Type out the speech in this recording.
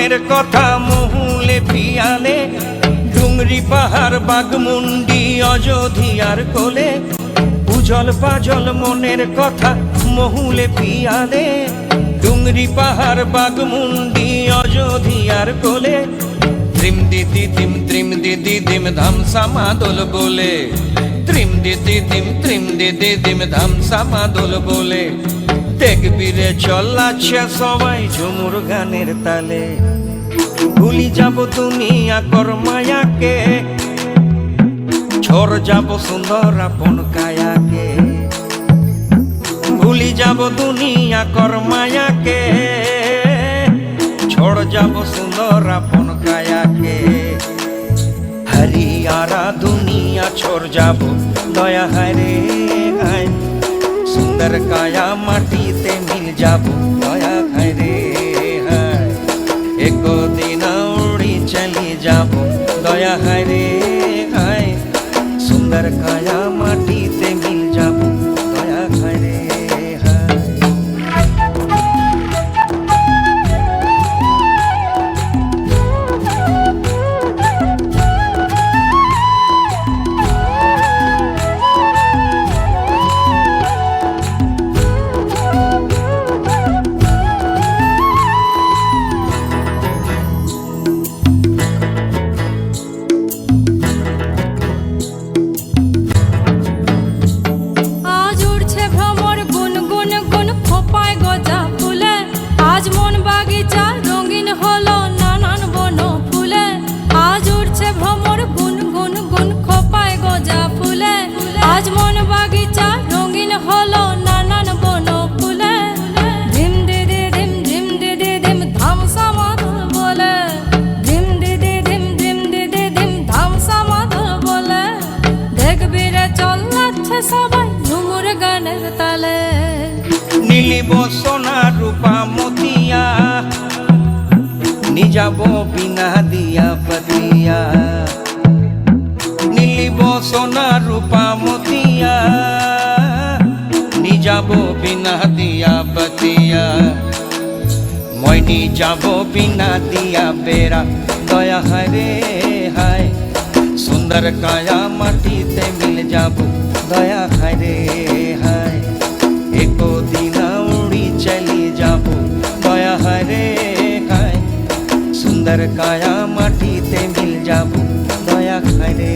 মনের কথা মহুলে পিয়ালে, ডুংরি পাহাড় বাগমুন্ডি অযোধিয়ার কোলে। উজল পাজল মনের কথা মহুলে পিয়ালে, ডুংরি পাহাড় বাগমুন্ডি অযোধিয়ার কোলে। ত্রিম দিদি দিম ধামসা মাদল বলে, ত্রিম দিদি দিম ধামসা মাদল বলে। দেখবি রে চলাচ্ছে সবাই ঝুমুর গানের তালে। ভুলি যাব দুনিয়া কর মায়াকে, ছোড় যাব সুন্দর আপন কায়াকে। ভুলি যাব দুনিয়া কর মায়াকে, छोड़ जाबो सुंदर अपन काया के। हरियारा दुनिया छोड़ जाबो दया हरे हाय, सुंदर काया माटी ते मिल जाबो दया हरे हाय। एको दिन उड़ी चली जाबो दया हरे हाय, सुंदर काया माटी ते मिल जाबो दया हरे। आज मन बागीचा रंगीन हलो नानान बन फुले। धिम दिदी धिम ধামসা মাদল বলে, ধিম দিদি ধিম ধামসা মাদল বলে। দেখবি রে চলাচ্ছে সবাই ঝুমুর গানের তালে। নীলিব সোনা রূপা মতিয়া, নিজাব বিনা দিয়া বতিয়া। নীলিব সোনা রূপা মতিয়া, নিজাব বিনা দিয়া বতিয়া। মই নিজাব বিনা দিয়া বেড়া দয়া হরে হায়, সুন্দর কায়া মাটিতে মিল যাব দয়া হরে হায়। एको दिन उड़ी चली যাব দয়া হরে হায়, सुंदर काया माटी ते मिल যাব दया हरे।